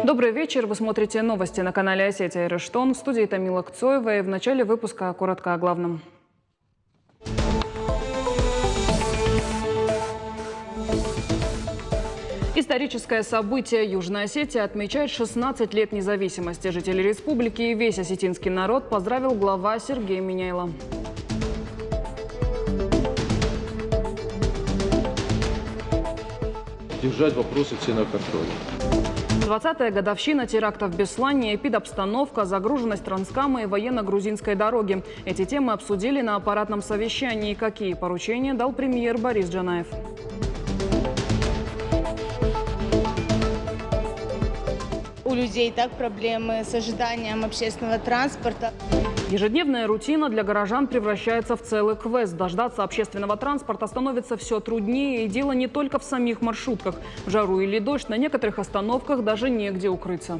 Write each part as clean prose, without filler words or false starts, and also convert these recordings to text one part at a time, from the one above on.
Добрый вечер. Вы смотрите новости на канале Осетия Рештон. В студии Тамила Кцоева. И в начале выпуска коротко о главном. Историческое событие. Южная Осетия отмечает 16 лет независимости. Жители республики и весь осетинский народ поздравил глава Сергей Миняйло. Держать вопросы все на контроле. 20-я годовщина терактов в Беслане, эпидобстановка, загруженность Транскама и военно-грузинской дороги. Эти темы обсудили на аппаратном совещании. Какие поручения дал премьер Борис Джанаев? У людей так проблемы с ожиданием общественного транспорта. Ежедневная рутина для горожан превращается в целый квест. Дождаться общественного транспорта становится все труднее. И дело не только в самих маршрутках. В жару или дождь на некоторых остановках даже негде укрыться.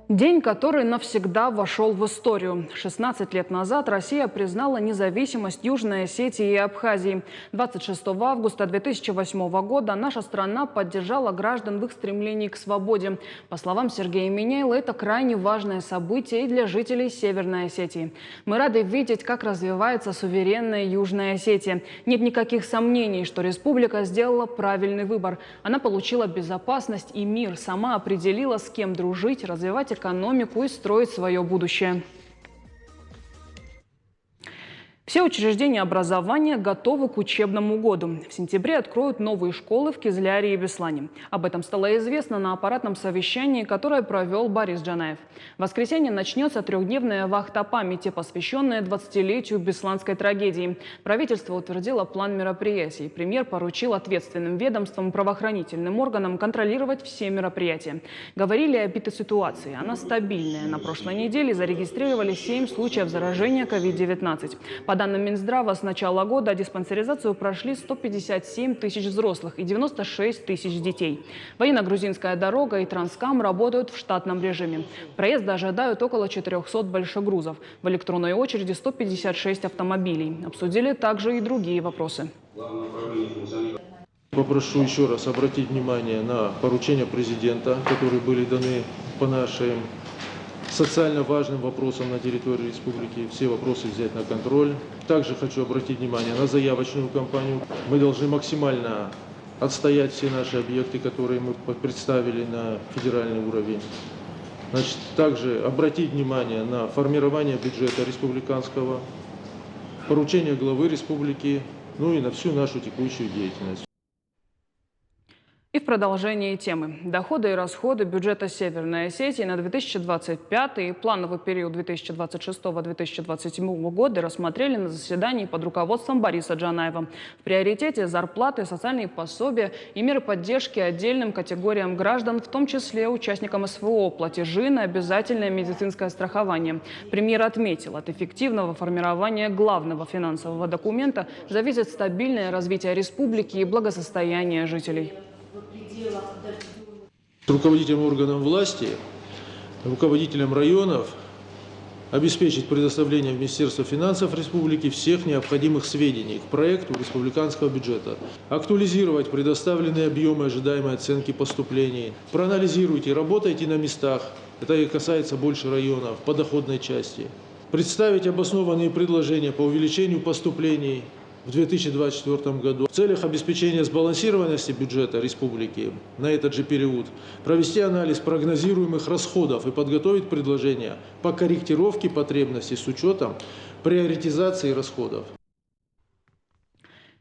День, который навсегда вошел в историю. 16 лет назад Россия признала независимость Южной Осетии и Абхазии. 26 августа 2008 года наша страна поддержала граждан в их стремлении к свободе. По словам Сергея Миняйло, это крайне важное событие и для жителей Северной Осетии. Мы рады видеть, как развивается суверенная Южная Осетия. Нет никаких сомнений, что республика сделала правильный выбор. Она получила безопасность и мир, сама определила, с кем дружить, развивать экономику и строить свое будущее. Все учреждения образования готовы к учебному году. В сентябре откроют новые школы в Кизляре и Беслане. Об этом стало известно на аппаратном совещании, которое провел Борис Джанаев. В воскресенье начнется трехдневная вахта памяти, посвященная 20-летию бесланской трагедии. Правительство утвердило план мероприятий. Премьер поручил ответственным ведомствам и правоохранительным органам контролировать все мероприятия. Говорили о ситуации. Она стабильная. На прошлой неделе зарегистрировали 7 случаев заражения COVID-19. По данным Минздрава, с начала года диспансеризацию прошли 157 тысяч взрослых и 96 тысяч детей. Военно-грузинская дорога и Транскам работают в штатном режиме. Проезда ожидают около 400 большегрузов. В электронной очереди 156 автомобилей. Обсудили также и другие вопросы. Попрошу еще раз обратить внимание на поручения президента, которые были даны по нашим социально важным вопросам на территории республики. Все вопросы взять на контроль. Также хочу обратить внимание на заявочную кампанию. Мы должны максимально отстоять все наши объекты, которые мы представили на федеральный уровень. Значит, также обратить внимание на формирование бюджета республиканского, поручение главы республики, ну и на всю нашу текущую деятельность. И в продолжении темы. Доходы и расходы бюджета Северной Осетии на 2025 и плановый период 2026-2027 года рассмотрели на заседании под руководством Бориса Джанаева. В приоритете зарплаты, социальные пособия и меры поддержки отдельным категориям граждан, в том числе участникам СВО, платежи на обязательное медицинское страхование. Премьер отметил, от эффективного формирования главного финансового документа зависит стабильное развитие республики и благосостояние жителей. Руководителям органов власти, руководителям районов обеспечить предоставление в Министерство финансов Республики всех необходимых сведений к проекту республиканского бюджета. Актуализировать предоставленные объемы ожидаемой оценки поступлений. Проанализируйте, работайте на местах. Это и касается больше районов по доходной части. Представить обоснованные предложения по увеличению поступлений в 2024 году. В целях обеспечения сбалансированности бюджета республики на этот же период провести анализ прогнозируемых расходов и подготовить предложения по корректировке потребностей с учетом приоритизации расходов.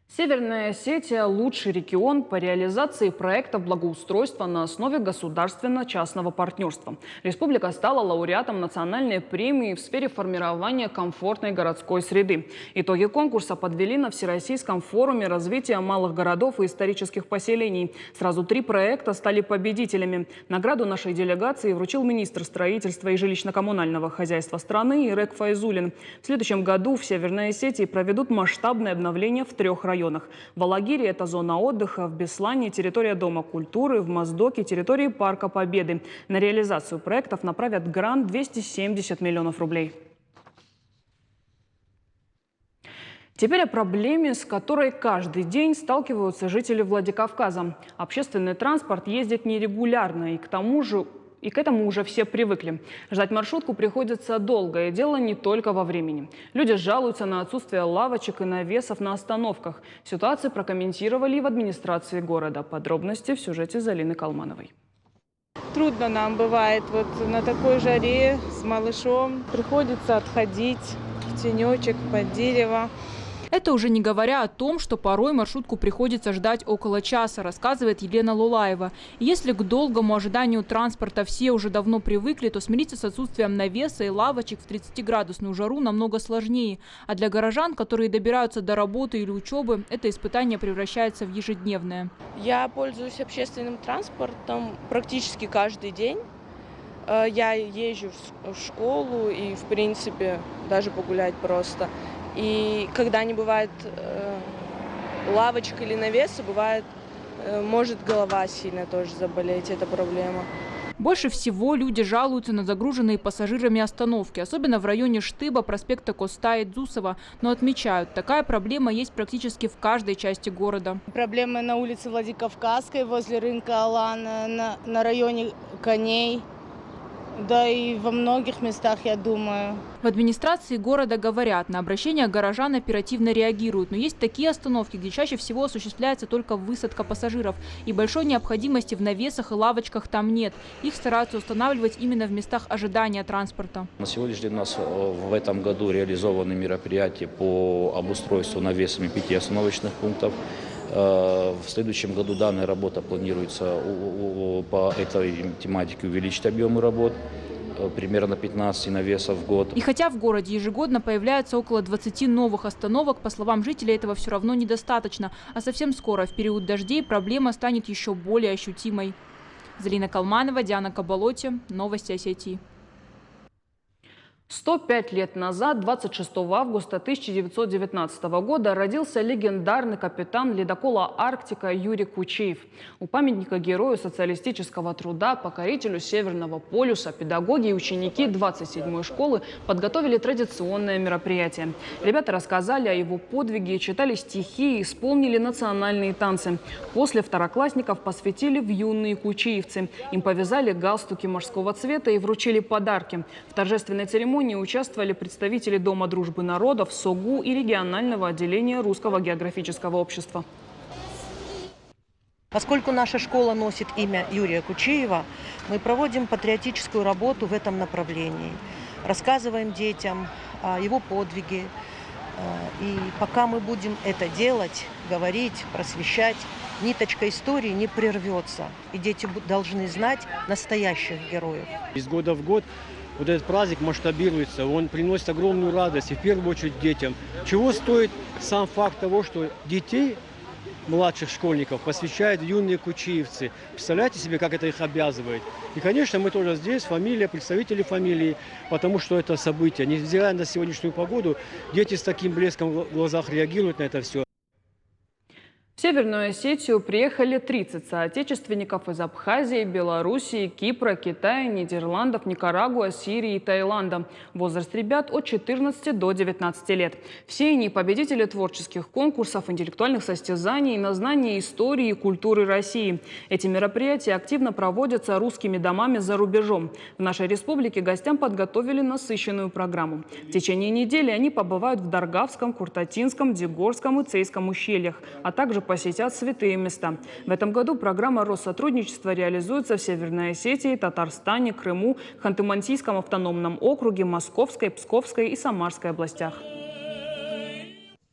Северная Осетия – лучший регион по реализации проектов благоустройства на основе государственно-частного партнерства. Республика стала лауреатом национальной премии в сфере формирования комфортной городской среды. Итоги конкурса подвели на Всероссийском форуме развития малых городов и исторических поселений. Сразу 3 проекта стали победителями. Награду нашей делегации вручил министр строительства и жилищно-коммунального хозяйства страны Ирек Файзулин. В следующем году в Северной Осетии проведут масштабное обновление в 3 районах. В Алагире – это зона отдыха, в Беслане – территория Дома культуры, в Моздоке – территории Парка Победы. На реализацию проектов направят грант 270 миллионов рублей. Теперь о проблеме, с которой каждый день сталкиваются жители Владикавказа. Общественный транспорт ездит нерегулярно, и к этому уже все привыкли. Ждать маршрутку приходится долго, и дело не только во времени. Люди жалуются на отсутствие лавочек и навесов на остановках. Ситуацию прокомментировали и в администрации города. Подробности в сюжете Залины Калмановой. Трудно нам бывает вот на такой жаре с малышом. Приходится отходить в тенечек под дерево. Это уже не говоря о том, что порой маршрутку приходится ждать около часа, рассказывает Елена Лулаева. И если к долгому ожиданию транспорта все уже давно привыкли, то смириться с отсутствием навеса и лавочек в 30-градусную жару намного сложнее. А для горожан, которые добираются до работы или учебы, это испытание превращается в ежедневное. Я пользуюсь общественным транспортом практически каждый день. Я езжу в школу и, в принципе, даже погулять просто. И когда не бывает лавочек или навеса, бывает, может голова сильно тоже заболеть, это проблема. Больше всего люди жалуются на загруженные пассажирами остановки, особенно в районе Штыба, проспекта Коста и Дзусова. Но отмечают, такая проблема есть практически в каждой части города. Проблемы на улице Владикавказской, возле рынка Алана, на районе Коней. Да и во многих местах, я думаю. В администрации города говорят, на обращения горожан оперативно реагируют. Но есть такие остановки, где чаще всего осуществляется только высадка пассажиров. И большой необходимости в навесах и лавочках там нет. Их стараются устанавливать именно в местах ожидания транспорта. На сегодняшний день у нас в этом году реализованы мероприятия по обустройству навесами 5 остановочных пунктов. В следующем году данная работа планируется по этой тематике увеличить объемы работ, примерно 15 навесов в год. И хотя в городе ежегодно появляется около 20 новых остановок, по словам жителей, этого все равно недостаточно. А совсем скоро, в период дождей, проблема станет еще более ощутимой. Залина Калманова, Диана Каболоти. Новости Осетии. 105 лет назад, 26 августа 1919 года, родился легендарный капитан ледокола «Арктика» Юрий Кучеев. У памятника герою социалистического труда, покорителю Северного полюса, педагоги и ученики 27-й школы подготовили традиционное мероприятие. Ребята рассказали о его подвиге, читали стихи и исполнили национальные танцы. После второклассников посвятили в юные кучеевцы. Им повязали галстуки морского цвета и вручили подарки. В торжественной церемонии участвовали представители Дома дружбы народов, СОГУ и регионального отделения Русского географического общества. Поскольку наша школа носит имя Юрия Кучеева, мы проводим патриотическую работу в этом направлении. Рассказываем детям о его подвиге. И пока мы будем это делать, говорить, просвещать, ниточка истории не прервется. И дети должны знать настоящих героев. Из года в год вот этот праздник масштабируется, он приносит огромную радость, и в первую очередь детям. Чего стоит сам факт того, что детей, младших школьников, посвящают юные кучеевцы. Представляете себе, как это их обязывает? И, конечно, мы тоже здесь, фамилия, представители фамилии, потому что это событие. Невзирая на сегодняшнюю погоду, дети с таким блеском в глазах реагируют на это все. В Северную Осетию приехали 30 соотечественников из Абхазии, Белоруссии, Кипра, Китая, Нидерландов, Никарагуа, Сирии и Таиланда. Возраст ребят от 14 до 19 лет. Все они победители творческих конкурсов, интеллектуальных состязаний на знание истории и культуры России. Эти мероприятия активно проводятся русскими домами за рубежом. В нашей республике гостям подготовили насыщенную программу. В течение недели они побывают в Даргавском, Куртатинском, Дегорском и Цейском ущельях, а также посетят святые места. В этом году программа Россотрудничества реализуется в Северной Осетии, Татарстане, Крыму, Ханты-Мансийском автономном округе, Московской, Псковской и Самарской областях.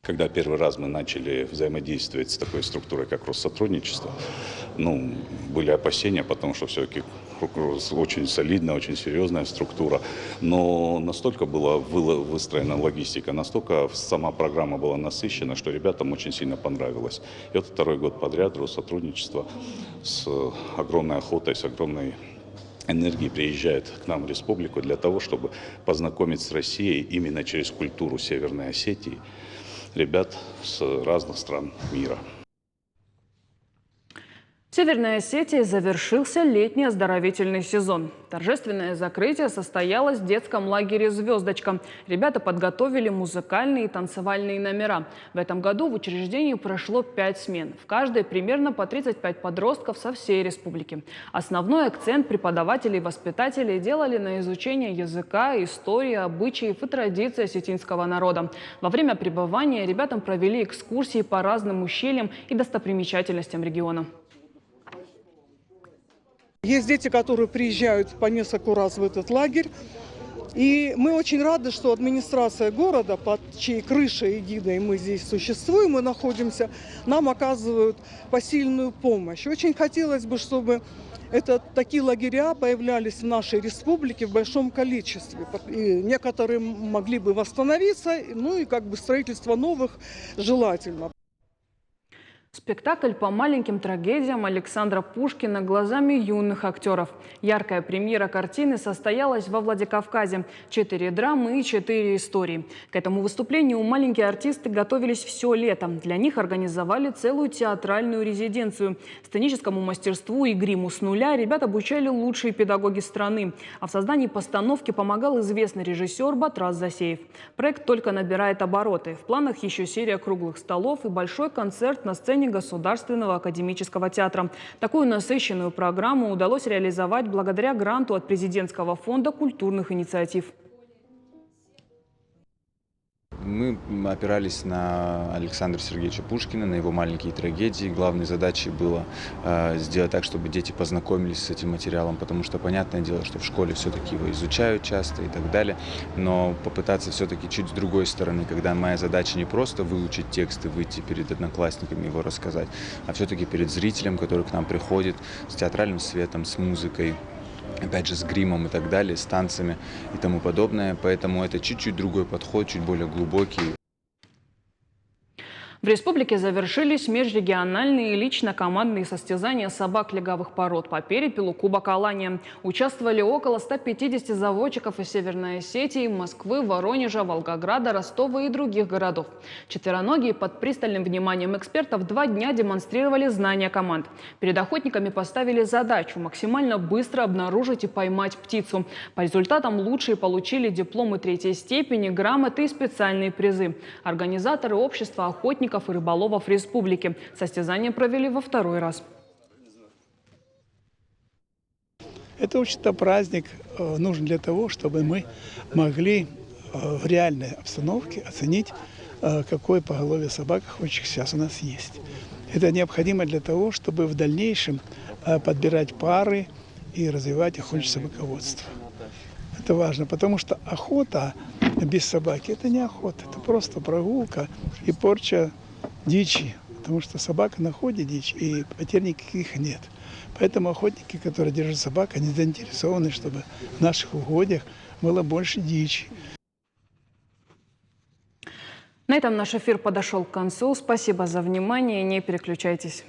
Когда первый раз мы начали взаимодействовать с такой структурой, как Россотрудничество, были опасения, потому что все-таки очень солидная, очень серьезная структура. Но настолько была выстроена логистика, настолько сама программа была насыщена, что ребятам очень сильно понравилось. И вот второй год подряд Россотрудничество с огромной охотой, с огромной энергией приезжает к нам в республику для того, чтобы познакомить с Россией именно через культуру Северной Осетии ребят с разных стран мира. В Северной Осетии завершился летний оздоровительный сезон. Торжественное закрытие состоялось в детском лагере «Звездочка». Ребята подготовили музыкальные и танцевальные номера. В этом году в учреждении прошло 5 смен. В каждой примерно по 35 подростков со всей республики. Основной акцент преподаватели и воспитатели делали на изучение языка, истории, обычаев и традиций осетинского народа. Во время пребывания ребятам провели экскурсии по разным ущельям и достопримечательностям региона. Есть дети, которые приезжают по нескольку раз в этот лагерь. И мы очень рады, что администрация города, под чьей крышей и эгидой мы здесь существуем и находимся, нам оказывают посильную помощь. Очень хотелось бы, чтобы такие лагеря появлялись в нашей республике в большом количестве. И некоторые могли бы восстановиться, и строительство новых желательно. Спектакль по маленьким трагедиям Александра Пушкина глазами юных актеров. Яркая премьера картины состоялась во Владикавказе. 4 драмы и 4 истории. К этому выступлению маленькие артисты готовились все лето. Для них организовали целую театральную резиденцию. Сценическому мастерству и гриму с нуля ребят обучали лучшие педагоги страны. А в создании постановки помогал известный режиссер Батрас Засеев. Проект только набирает обороты. В планах еще серия круглых столов и большой концерт на сцене Государственного академического театра. Такую насыщенную программу удалось реализовать благодаря гранту от Президентского фонда культурных инициатив. Мы опирались на Александра Сергеевича Пушкина, на его маленькие трагедии. Главной задачей было сделать так, чтобы дети познакомились с этим материалом, потому что, понятное дело, что в школе все-таки его изучают часто и так далее, но попытаться все-таки чуть с другой стороны, когда моя задача не просто выучить текст и выйти перед одноклассниками его рассказать, а все-таки перед зрителем, который к нам приходит с театральным светом, с музыкой, опять же, с гримом и так далее, с танцами и тому подобное. Поэтому это чуть-чуть другой подход, чуть более глубокий. В республике завершились межрегиональные и лично-командные состязания собак леговых пород по перепелу Кубок Алания. Участвовали около 150 заводчиков из Северной Осетии, Москвы, Воронежа, Волгограда, Ростова и других городов. Четвероногие под пристальным вниманием экспертов 2 дня демонстрировали знания команд. Перед охотниками поставили задачу максимально быстро обнаружить и поймать птицу. По результатам лучшие получили дипломы 3-й степени, грамоты и специальные призы. Организаторы общества охотников и рыболовов республики. Состязания провели во 2-й раз. Это, в общем-то, праздник нужен для того, чтобы мы могли в реальной обстановке оценить, какое поголовье собак охотничьих сейчас у нас есть. Это необходимо для того, чтобы в дальнейшем подбирать пары и развивать охотничье собаководство. Это важно, потому что охота без собаки – это не охота, это просто прогулка и порча дичи, потому что собака находит дичь, и потерь никаких нет. Поэтому охотники, которые держат собак, они заинтересованы, чтобы в наших угодьях было больше дичи. На этом наш эфир подошел к концу. Спасибо за внимание. Не переключайтесь.